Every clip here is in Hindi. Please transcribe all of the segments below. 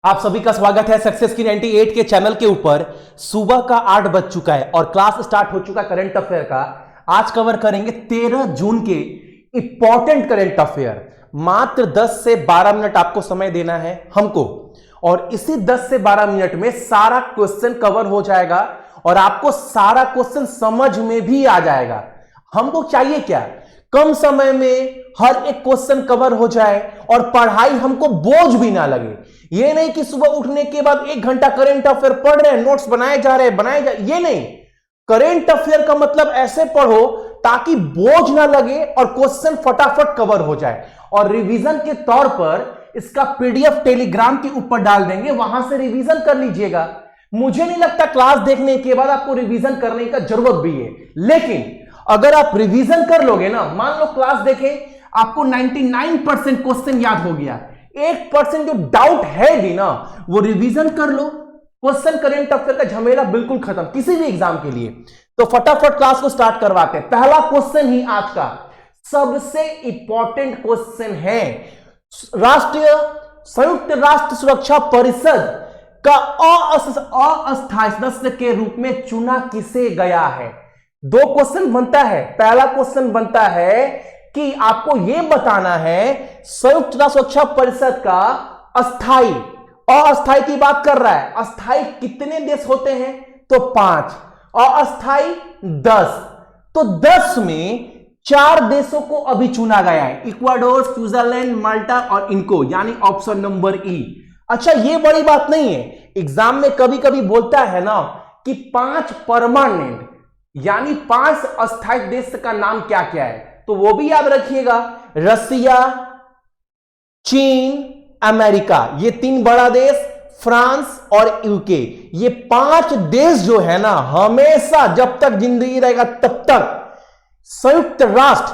आप सभी का स्वागत है सक्सेस की 98 के चैनल के ऊपर। सुबह का 8 बज चुका है और क्लास स्टार्ट हो चुका करंट अफेयर का। आज कवर करेंगे 13 जून के इंपॉर्टेंट करंट अफेयर। मात्र 10 से 12 मिनट आपको समय देना है हमको, और इसी 10 से 12 मिनट में सारा क्वेश्चन कवर हो जाएगा और आपको सारा क्वेश्चन समझ में भी आ जाएगा। हमको चाहिए क्या? कम समय में हर एक क्वेश्चन कवर हो जाए और पढ़ाई हमको बोझ भी ना लगे। ये नहीं कि सुबह उठने के बाद 1 घंटा करंट अफेयर पढ़ रहे हैं, नोट्स बनाए जा रहे हैं, ये नहीं। करंट अफेयर का मतलब ऐसे पढ़ो ताकि बोझ ना लगे और क्वेश्चन फटाफट कवर हो जाए। और रिवीजन के तौर पर इसका पीडीएफ टेलीग्राम के ऊपर डाल देंगे, वहां से रिवीजन कर लीजिएगा। मुझे नहीं लगता क्लास देखने के बाद आपको रिवीजन करने का जरूरत भी है, लेकिन अगर आप रिवीजन कर लोगे ना, मान लो क्लास देखें, आपको 99% क्वेश्चन याद हो गया, 1% जो डाउट है भी ना, वो रिवीजन कर लो। क्वेश्चन करंट अफेयर का झमेला बिल्कुल खत्म किसी भी एग्जाम के लिए। तो फटाफट क्लास को स्टार्ट करवाते हैं। पहला क्वेश्चन ही आज का सबसे इंपॉर्टेंट क्वेश्चन है, संयुक्त राष्ट्र सुरक्षा परिषद का अस्थायी सदस्य के रूप में चुना किसे गया है? 2 क्वेश्चन बनता है। पहला क्वेश्चन बनता है कि आपको यह बताना है संयुक्त राष्ट्र सुरक्षा परिषद का अस्थाई, अस्थाई की बात कर रहा है। अस्थाई कितने देश होते हैं? तो 5, अस्थाई 10। तो 10 में 4 देशों को अभी चुना गया है, इक्वाडोर, स्विट्जरलैंड, माल्टा और इनको, यानी ऑप्शन नंबर ई। अच्छा, यह बड़ी बात नहीं है। एग्जाम में कभी कभी बोलता है ना कि 5 परमानेंट, यानी 5 अस्थायी देश का नाम क्या क्या है, तो वो भी याद रखिएगा। रसिया, चीन, अमेरिका, ये 3 बड़ा देश, फ्रांस और यूके, ये 5 देश जो है ना, हमेशा जब तक जिंदगी रहेगा तब तक संयुक्त राष्ट्र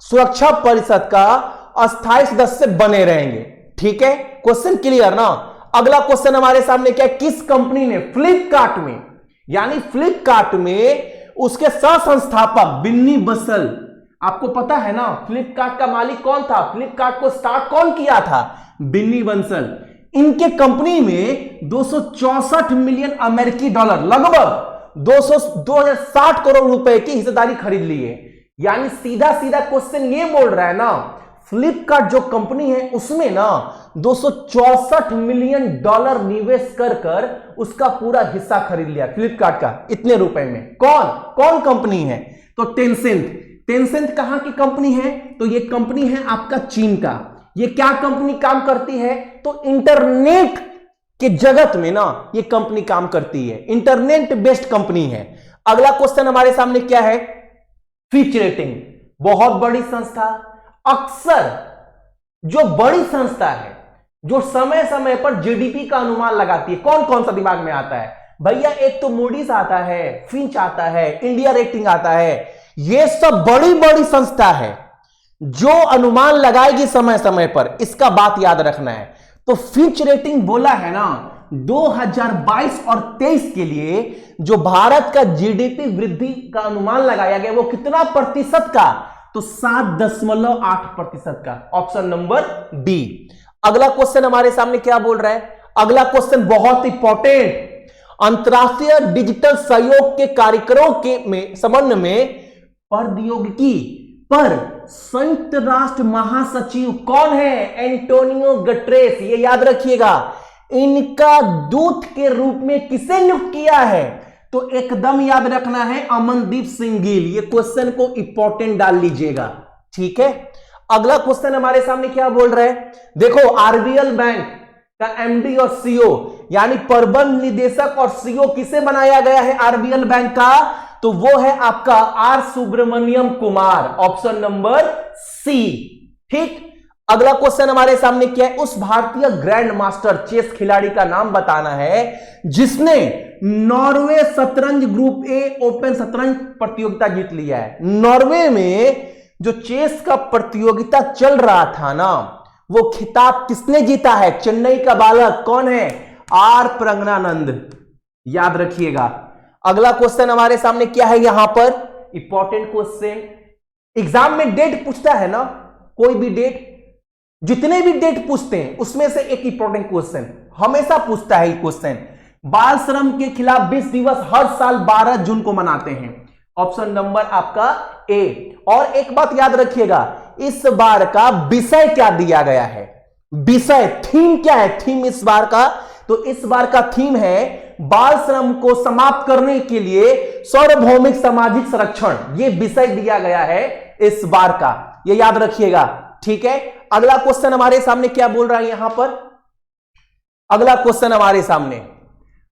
सुरक्षा परिषद का अस्थायी सदस्य बने रहेंगे। ठीक है, क्वेश्चन क्लियर ना? अगला क्वेश्चन हमारे सामने क्या है? किस कंपनी ने फ्लिपकार्ट में, यानी फ्लिपकार्ट में उसके सह संस्थापक बिन्नी बसल, आपको पता है ना फ्लिपकार्ट का मालिक कौन था, फ्लिपकार्ट को स्टार्ट कौन किया था? बिन्नी बंसल। इनके कंपनी में 264 मिलियन अमेरिकी डॉलर, लगभग 2060 करोड़ रुपए की हिस्सेदारी खरीद ली है। यानी सीधा सीधा क्वेश्चन ये बोल रहा है ना, फ्लिपकार्ट जो कंपनी है उसमें ना 264 मिलियन डॉलर निवेश कर उसका पूरा हिस्सा खरीद लिया फ्लिपकार्ट का, इतने रुपए में। कौन कंपनी है? तो टेंसेंट कहां की कंपनी है? तो ये कंपनी है आपका चीन का। ये क्या कंपनी काम करती है? तो इंटरनेट के जगत में ना ये कंपनी काम करती है, इंटरनेट बेस्ड कंपनी है। अगला क्वेश्चन हमारे सामने क्या है? फिच रेटिंग, बहुत बड़ी संस्था। अक्सर जो बड़ी संस्था है, जो समय समय पर जीडीपी का अनुमान लगाती है, कौन कौन सा दिमाग में आता है भैया? एक तो मूडीज आता है, फिंच आता है, इंडिया रेटिंग आता है। ये सब बड़ी बड़ी संस्था है जो अनुमान लगाएगी समय समय पर, इसका बात याद रखना है। तो फिच रेटिंग बोला है ना 2022 और 23 के लिए जो भारत का जीडीपी वृद्धि का अनुमान लगाया गया वो कितना प्रतिशत का? तो 7.8% का, ऑप्शन नंबर डी। अगला क्वेश्चन हमारे सामने क्या बोल रहा है? अगला क्वेश्चन बहुत इंपॉर्टेंट, अंतरराष्ट्रीय डिजिटल सहयोग के कार्यक्रमों के संबंध में प्रौद्योगिकी पर संयुक्त राष्ट्र महासचिव कौन है? Antonio Guterres. ये याद रखिएगा। इनका दूत के रूप में किसे नियुक्त किया है? तो एकदम याद रखना है, अमनदीप सिंह गिल। ये क्वेश्चन को इंपॉर्टेंट डाल लीजिएगा, ठीक है। अगला क्वेश्चन हमारे सामने क्या बोल रहे हैं? देखो, आरबीएल बैंक का एमडी और सीईओ, यानी प्रबंध निदेशक और सीईओ किसे बनाया गया है आरबीएल बैंक का? तो वो है आपका R Subramaniam Kumar, option number C. ठीक। अगला क्वेश्चन हमारे सामने क्या है? उस भारतीय ग्रैंड मास्टर चेस खिलाड़ी का नाम बताना है जिसने नॉर्वे शतरंज ग्रुप ए ओपन शतरंज प्रतियोगिता जीत लिया है। नॉर्वे में जो चेस का प्रतियोगिता चल रहा था ना, वो खिताब किसने जीता है? चेन्नई का बालक कौन है? आर प्रज्ञानंद, याद रखिएगा। अगला क्वेश्चन हमारे सामने क्या है? यहां पर इंपॉर्टेंट क्वेश्चन, एग्जाम में डेट पूछता है ना, कोई भी डेट, जितने भी डेट पूछते हैं उसमें से एक इंपॉर्टेंट क्वेश्चन हमेशा पूछता है। क्वेश्चन, बाल श्रम के खिलाफ विश्व दिवस हर साल 12 जून को मनाते हैं। ऑप्शन नंबर आपका ए। और एक बात याद रखिएगा, इस बार का विषय क्या दिया गया है, विषय थीम क्या है, थीम इस बार का, तो इस बार का थीम है बाल श्रम को समाप्त करने के लिए सार्वभौमिक सामाजिक संरक्षण। यह विषय दिया गया है इस बार का, यह याद रखिएगा। ठीक है, अगला क्वेश्चन हमारे सामने क्या बोल रहा है यहां पर, अगला क्वेश्चन हमारे सामने,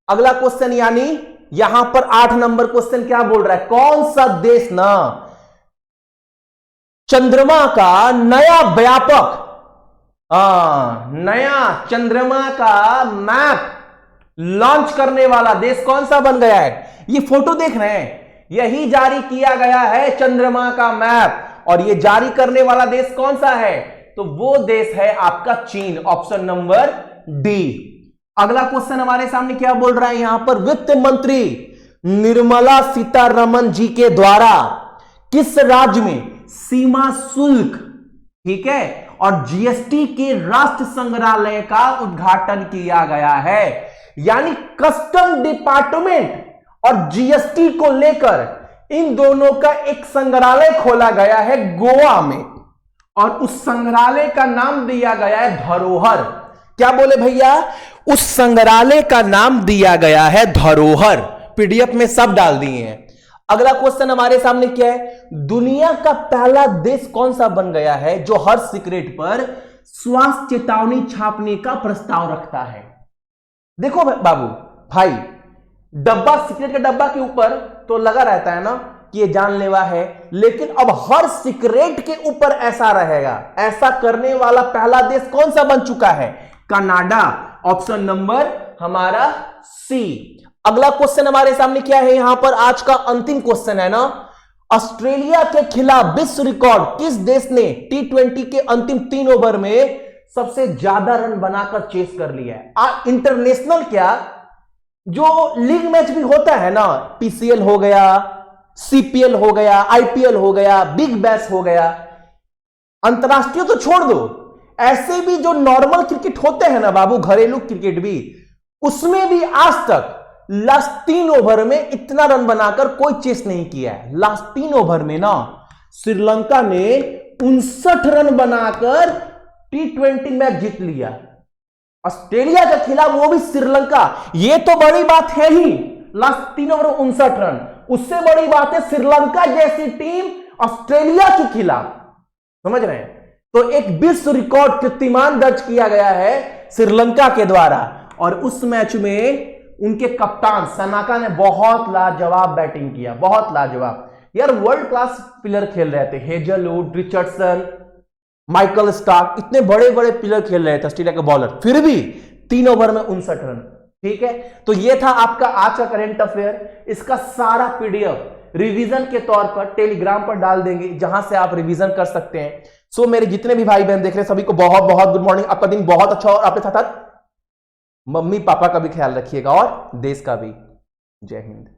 अगला क्वेश्चन यानी यहां पर 8 नंबर क्वेश्चन क्या बोल रहा है, कौन सा देश ना चंद्रमा का नया व्यापक नया चंद्रमा का मैप लॉन्च करने वाला देश कौन सा बन गया है। ये फोटो देख रहे हैं, यही जारी किया गया है चंद्रमा का मैप, और ये जारी करने वाला देश कौन सा है, तो वो देश है आपका चीन। Option number D. अगला क्वेश्चन हमारे सामने क्या बोल रहा है यहां पर, वित्त मंत्री निर्मला सीतारमण जी के द्वारा किस राज्य में सीमा शुल्क, ठीक है, और जीएसटी के राष्ट्र संग्रहालय का उद्घाटन किया गया है। यानी कस्टम डिपार्टमेंट और जीएसटी को लेकर इन दोनों का एक संग्रहालय खोला गया है गोवा में, और उस संग्रहालय का नाम दिया गया है धरोहर। क्या बोले भैया, उस संग्रहालय का नाम दिया गया है धरोहर। पीडीएफ में सब डाल दिए हैं। अगला क्वेश्चन हमारे सामने क्या है, दुनिया का पहला देश कौन सा बन गया है जो हर सिगरेट पर स्वास्थ्य चेतावनी छापने का प्रस्ताव रखता है। देखो बाबू भाई, डब्बा, सिगरेट का डब्बा के ऊपर तो लगा रहता है ना कि ये जानलेवा है, लेकिन अब हर सिगरेट के ऊपर ऐसा रहेगा। ऐसा करने वाला पहला देश कौन सा बन चुका है, कनाडा। ऑप्शन नंबर हमारा सी। अगला क्वेश्चन हमारे सामने क्या है यहां पर, आज का अंतिम क्वेश्चन है ना, ऑस्ट्रेलिया के खिलाफ विश्व रिकॉर्ड किस देश ने T20 के अंतिम 3 ओवर में सबसे ज्यादा रन बनाकर चेस कर लिया है। इंटरनेशनल क्या, जो लीग मैच भी होता है ना, पीसीएल हो गया, सीपीएल हो गया, आईपीएल हो गया, बिग बैश हो गया, अंतरराष्ट्रीय तो छोड़ दो, ऐसे भी जो नॉर्मल क्रिकेट होते हैं ना बाबू, घरेलू क्रिकेट भी, उसमें भी आज तक लास्ट 3 ओवर में इतना रन बनाकर कोई चेस नहीं किया है। लास्ट 3 ओवर में ना श्रीलंका ने 59 रन बनाकर T20 मैच जीत लिया, ऑस्ट्रेलिया के खिलाफ, वो भी श्रीलंका। ये तो बड़ी बात है ही, लास्ट 3 ओवर 59 रन। उससे बड़ी बात है श्रीलंका जैसी टीम ऑस्ट्रेलिया के खिलाफ, समझ रहे हैं। तो एक विश्व रिकॉर्ड कीर्तिमान दर्ज किया गया है श्रीलंका के द्वारा, और उस मैच में उनके कप्तान सनाका ने बहुत लाजवाब बैटिंग किया, बहुत लाजवाब। यार वर्ल्ड क्लास प्लेयर खेल रहे थे, हेजलवुड, रिचर्डसन, माइकल स्टार्क, इतने बड़े बड़े प्लेयर खेल रहे थे ऑस्ट्रेलिया के बॉलर, फिर भी 3 ओवर में 59 रन। ठीक है, तो ये था आपका आज का करंट अफेयर। इसका सारा पीडीएफ रिवीजन के तौर पर टेलीग्राम पर डाल देंगे, जहां से आप रिवीजन कर सकते हैं। सो मेरे जितने भी भाई बहन देख रहे हैं सभी को बहुत बहुत गुड मॉर्निंग। आपका दिन बहुत अच्छा हो, और आपके साथ मम्मी पापा का भी ख्याल रखिएगा और देश का भी। जय हिंद।